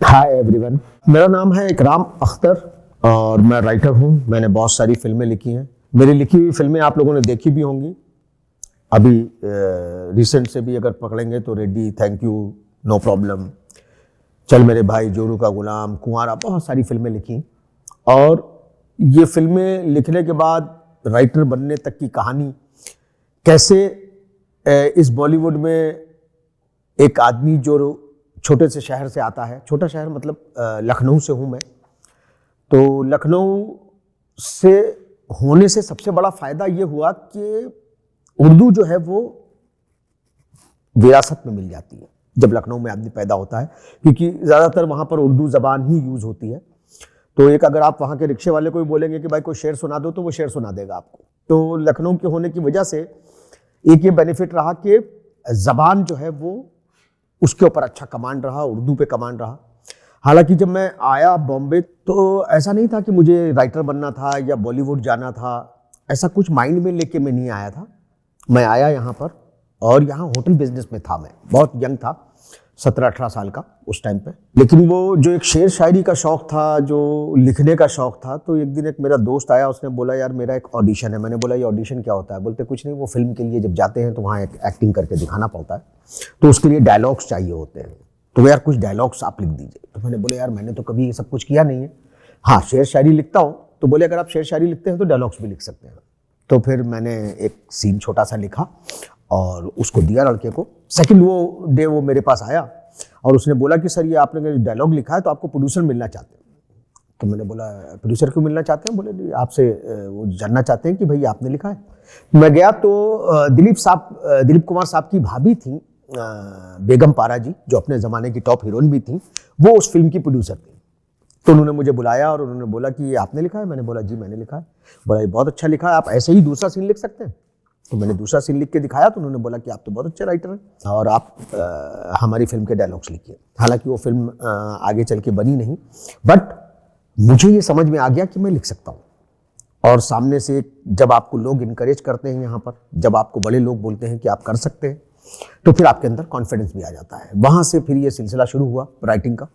Hi everyone, मेरा नाम है इकराम अख्तर और मैं राइटर हूँ। मैंने बहुत सारी फिल्में लिखी हैं। मेरी लिखी हुई फिल्में आप लोगों ने देखी भी होंगी। अभी रिसेंट से भी अगर पकड़ेंगे तो Reddy, thank you, no problem, चल मेरे भाई, जोरू का गुलाम, कुंवारा, बहुत सारी फिल्में लिखी। और ये फिल्में लिखने के बाद राइटर बनने तक की कहानी, कैसे इस बॉलीवुड में एक आदमी जो छोटे से शहर से आता है, छोटा शहर मतलब लखनऊ से हूँ मैं, तो लखनऊ से होने से सबसे बड़ा फायदा ये हुआ कि उर्दू जो है वो विरासत में मिल जाती है जब लखनऊ में आदमी पैदा होता है, क्योंकि ज़्यादातर वहाँ पर उर्दू ज़बान ही यूज़ होती है। तो एक अगर आप वहाँ के रिक्शे वाले को भी बोलेंगे कि भाई कोई शेर सुना दो, तो वो शेर सुना देगा आपको। तो लखनऊ के होने की वजह से एक ये बेनिफिट रहा कि ज़बान जो है वो उसके ऊपर अच्छा कमांड रहा, उर्दू पे कमांड रहा। हालांकि जब मैं आया बॉम्बे तो ऐसा नहीं था कि मुझे राइटर बनना था या बॉलीवुड जाना था, ऐसा कुछ माइंड में लेके मैं नहीं आया था। मैं आया यहाँ पर और यहाँ होटल बिजनेस में था। मैं बहुत यंग था, 17-18 साल का उस टाइम पे। लेकिन वो जो एक शेर शायरी का शौक़ था, जो लिखने का शौक़ था, तो एक दिन एक मेरा दोस्त आया, उसने बोला यार मेरा एक ऑडिशन है। मैंने बोला ये ऑडिशन क्या होता है? बोलते कुछ नहीं, वो फिल्म के लिए जब जाते हैं तो वहाँ एक एक्टिंग करके दिखाना पड़ता है, तो उसके लिए डायलॉग्स चाहिए होते हैं, तो यार कुछ डायलॉग्स आप लिख दीजिए। तो मैंने बोला यार मैंने तो कभी ये सब कुछ किया नहीं है, हाँ शेर शायरी लिखता हूँ। तो बोले अगर आप शेर शायरी लिखते हैं तो डायलॉग्स भी लिख सकते हैं। तो फिर मैंने एक सीन छोटा सा लिखा और उसको दिया लड़के को। सेकंड वो डे वो मेरे पास आया और उसने बोला कि सर ये आपने डायलॉग लिखा है तो आपको प्रोड्यूसर मिलना चाहते हैं। तो मैंने बोला प्रोड्यूसर क्यों मिलना चाहते हैं? बोले आपसे वो जानना चाहते हैं कि भाई आपने लिखा है। मैं गया तो दिलीप कुमार साहब की भाभी थी, बेगम पारा जी, जो अपने ज़माने की टॉप हीरोइन भी थी, वो उस फिल्म की प्रोड्यूसर थी। तो उन्होंने मुझे बुलाया और उन्होंने बोला कि ये आपने लिखा है? मैंने बोला जी मैंने लिखा है। बोला ये बहुत अच्छा लिखा है, आप ऐसे ही दूसरा सीन लिख सकते हैं? तो मैंने दूसरा सीन लिख के दिखाया तो उन्होंने बोला कि आप तो बहुत अच्छे राइटर हैं और आप हमारी फिल्म के डायलॉग्स लिखिए। हालांकि वो फिल्म आगे चल के बनी नहीं, बट मुझे ये समझ में आ गया कि मैं लिख सकता हूँ। और सामने से जब आपको लोग इनकरेज करते हैं यहाँ पर, जब आपको बड़े लोग बोलते हैं कि आप कर सकते हैं, तो फिर आपके अंदर कॉन्फिडेंस भी आ जाता है। वहाँ से फिर ये सिलसिला शुरू हुआ राइटिंग का।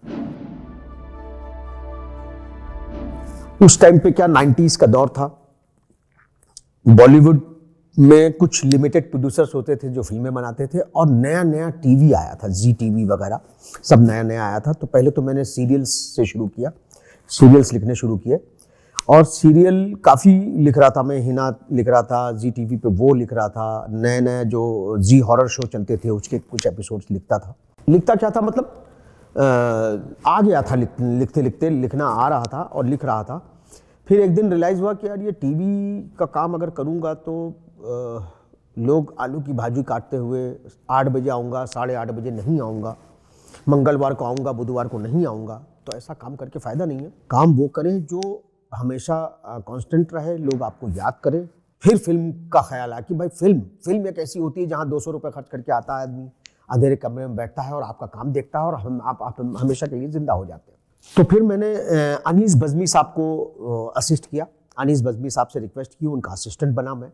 उस टाइम पे क्या 90s का दौर था, बॉलीवुड में कुछ लिमिटेड प्रोड्यूसर्स होते थे जो फिल्में बनाते थे और नया नया टीवी आया था, जी टीवी वगैरह सब नया नया आया था। तो पहले तो मैंने सीरियल्स से शुरू किया, सीरियल्स लिखने शुरू किए और सीरियल काफ़ी लिख रहा था मैं। हिना लिख रहा था, जी टीवी पे वो लिख रहा था, नए नए जो जी हॉरर शो चलते थे उसके कुछ एपिसोड्स लिखता था। लिखता क्या था मतलब आ गया था, लिखते लिखते लिखना आ रहा था और लिख रहा था। फिर एक दिन रियलाइज़ हुआ कि यार ये टीवी का काम अगर करूँगा तो लोग आलू की भाजी काटते हुए 8 बजे आऊँगा, 8:30 बजे नहीं आऊँगा, मंगलवार को आऊँगा, बुधवार को नहीं आऊँगा, तो ऐसा काम करके फ़ायदा नहीं है। काम वो करें जो हमेशा कांस्टेंट रहे, लोग आपको याद करें। फिर फिल्म का ख्याल आया कि भाई फिल्म एक ऐसी होती है जहाँ 200 रुपये खर्च करके आता है आदमी, अंधेरे कमरे में बैठता है और आपका काम देखता है और आप हमेशा के लिए जिंदा हो जाते हैं। तो फिर मैंने अनीस बज़मी साहब को असिस्ट किया, अनीस बज़मी साहब से रिक्वेस्ट की, उनका असिस्टेंट बना मैं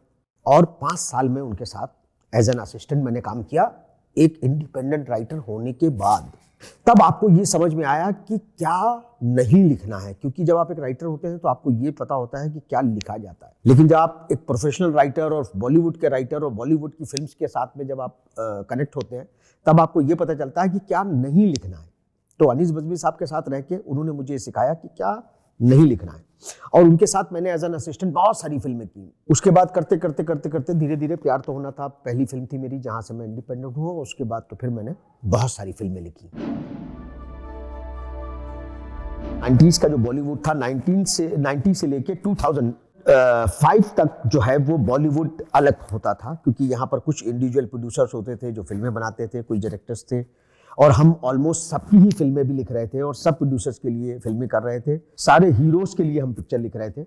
और 5 साल में उनके साथ एज एन असिस्टेंट मैंने काम किया। एक इंडिपेंडेंट राइटर होने के बाद तब आपको ये समझ में आया कि क्या नहीं लिखना है, क्योंकि जब आप एक राइटर होते हैं तो आपको ये पता होता है कि क्या लिखा जाता है। लेकिन जब आप एक प्रोफेशनल राइटर और बॉलीवुड के राइटर और बॉलीवुड की फिल्म्स के साथ में जब आप कनेक्ट होते हैं, तब आपको ये पता चलता है कि क्या नहीं लिखना है। तो अनीस बज़मी साहब के साथ रह के उन्होंने मुझे सिखाया कि क्या नहीं लिखना है और उनके साथ मैंने एज एन असिस्टेंट बहुत सारी फिल्में की। उसके बाद करते करते करते करते धीरे धीरे प्यार तो होना था, पहली फिल्म थी मेरी जहाँ से मैं इंडिपेंडेंट हुआ। उसके बाद तो फिर मैंने बहुत सारी फिल्में लिखी। 90s का जो बॉलीवुड था, 90 से लेके 2005 तक जो है वो बॉलीवुड अलग होता था, क्योंकि यहाँ पर कुछ इंडिविजुअल प्रोड्यूसर्स होते थे जो फिल्में बनाते थे, कुछ डायरेक्टर्स थे और हम ऑलमोस्ट सबकी ही फिल्में भी लिख रहे थे और सब प्रोड्यूसर्स के लिए फिल्में कर रहे थे, सारे हीरोज़ के लिए हम पिक्चर लिख रहे थे।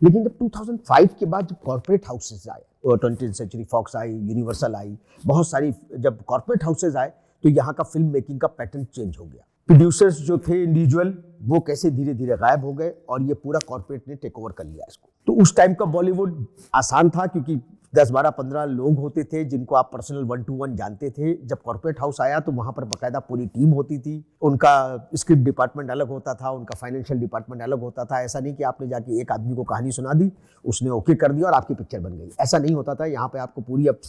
लेकिन जब 2005 के बाद जब कॉर्पोरेट हाउसेज आए, 20th सेंचुरी फॉक्स आई, यूनिवर्सल आई, बहुत सारी जब कॉर्पोरेट हाउसेज आए तो यहाँ का फिल्म मेकिंग का पैटर्न चेंज हो गया। प्रोड्यूसर्स जो थे इंडिविजुअल वो कैसे धीरे धीरे गायब हो गए और ये पूरा कॉर्पोरेट ने टेक ओवर कर लिया इसको। तो उस टाइम का बॉलीवुड आसान था क्योंकि 10-12-15 लोग होते थे जिनको आप पर्सनल 1-to-1 जानते थे। जब कॉर्पोरेट हाउस आया तो वहाँ पर बाकायदा पूरी टीम होती थी। उनका स्क्रिप्ट डिपार्टमेंट अलग होता था, उनका फाइनेंशियल डिपार्टमेंट अलग होता था। ऐसा नहीं कि आपने जाके एक आदमी को कहानी सुना दी, उसने ओके कर दिया और आपकी पिक्चर बन गई। ऐसा नहीं होता था। यहाँ पे आपको पूरी अब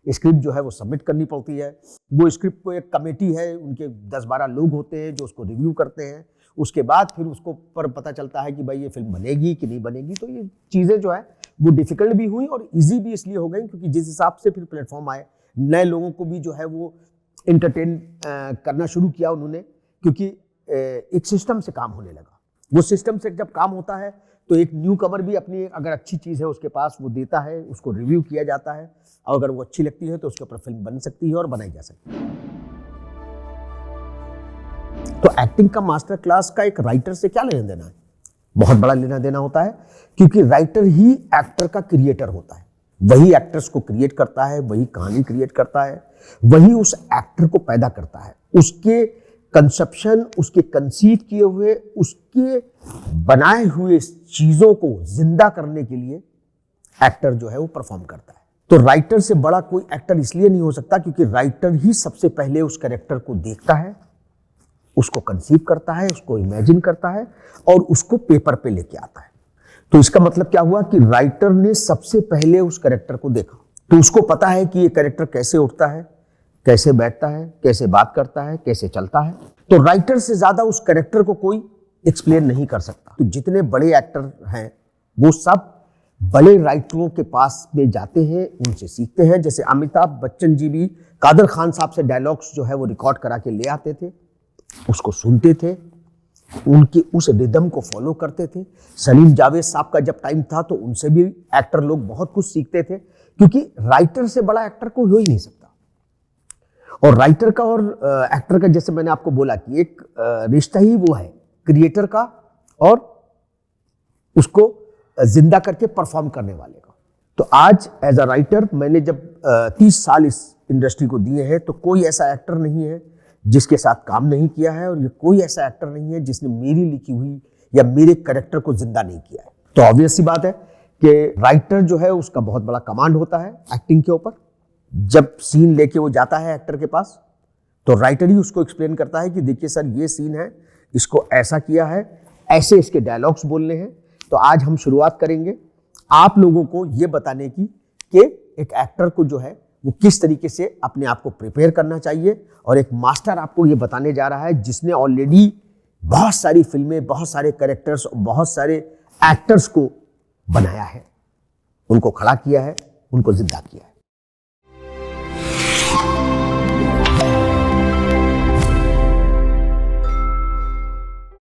स्क्रिप्ट जो है वो सबमिट करनी पड़ती है। वो स्क्रिप्ट को एक कमेटी है, उनके 10-12 लोग होते हैं जो उसको रिव्यू करते हैं। उसके बाद फिर उसको पर पता चलता है कि भाई ये फिल्म बनेगी कि नहीं बनेगी। तो ये चीज़ें जो है वो डिफ़िकल्ट भी हुई और इजी भी इसलिए हो गई क्योंकि जिस हिसाब से फिर प्लेटफॉर्म आए, नए लोगों को भी जो है वो एंटरटेन करना शुरू किया उन्होंने, क्योंकि एक सिस्टम से काम होने लगा। वो सिस्टम से जब काम होता है तो एक न्यू कमर भी अपनी अगर अच्छी चीज़ है उसके पास वो देता है, उसको रिव्यू किया जाता है और अगर वो अच्छी लगती है तो उसके ऊपर फिल्म बन सकती है और बनाई जा सकती है। तो एक्टिंग का मास्टर क्लास का एक राइटर से क्या लेना देना है? बहुत बड़ा लेना देना होता है, क्योंकि राइटर ही एक्टर का क्रिएटर होता है। वही एक्टर्स को क्रिएट करता है, वही कहानी क्रिएट करता है, वही उस एक्टर को पैदा करता है। उसके कंसेप्शन, उसके कंसीव किए हुए, उसके बनाए हुए चीजों को जिंदा करने के लिए एक्टर जो है वो परफॉर्म करता है। तो राइटर से बड़ा कोई एक्टर इसलिए नहीं हो सकता क्योंकि राइटर ही सबसे पहले उस कैरेक्टर को देखता है, उसको कंसीव करता है, उसको इमेजिन करता है और उसको पेपर पे लेके आता है। तो इसका मतलब क्या हुआ कि राइटर ने सबसे पहले उस कैरेक्टर को देखा, तो उसको पता है कि ये कैरेक्टर कैसे उठता है, कैसे बैठता है, कैसे बात करता है, कैसे चलता है। तो राइटर से ज्यादा उस कैरेक्टर को कोई एक्सप्लेन नहीं कर सकता। तो जितने बड़े एक्टर हैं वो सब बड़े राइटरों के पास में जाते हैं, उनसे सीखते हैं। जैसे अमिताभ बच्चन जी भी कादर खान साहब से डायलॉग्स जो है वो रिकॉर्ड करा के ले आते थे, उसको सुनते थे, उनके उस रिदम को फॉलो करते थे। सलीम जावेद साहब का जब टाइम था तो उनसे भी एक्टर लोग बहुत कुछ सीखते थे, क्योंकि राइटर से बड़ा एक्टर को हो ही नहीं सकता। और राइटर का और एक्टर का, जैसे मैंने आपको बोला कि एक रिश्ता ही वो है क्रिएटर का और उसको जिंदा करके परफॉर्म करने वाले का। तो आज एज अ राइटर मैंने जब 30 साल इस इंडस्ट्री को दिए हैं, तो कोई ऐसा एक्टर नहीं है जिसके साथ काम नहीं किया है और ये कोई ऐसा एक्टर नहीं है जिसने मेरी लिखी हुई या मेरे कैरेक्टर को जिंदा नहीं किया है। तो ऑब्वियस सी बात है कि राइटर जो है उसका बहुत बड़ा कमांड होता है एक्टिंग के ऊपर। जब सीन लेके वो जाता है एक्टर के पास तो राइटर ही उसको एक्सप्लेन करता है कि देखिए सर ये सीन है, इसको ऐसा किया है, ऐसे इसके डायलॉग्स बोलने हैं। तो आज हम शुरुआत करेंगे आप लोगों को ये बताने की कि एक एक्टर को जो है वो किस तरीके से अपने आप को प्रिपेयर करना चाहिए। और एक मास्टर आपको ये बताने जा रहा है जिसने ऑलरेडी बहुत सारी फिल्में, बहुत सारे कैरेक्टर्स, बहुत सारे एक्टर्स को बनाया है, उनको खड़ा किया है, उनको जिंदा किया है।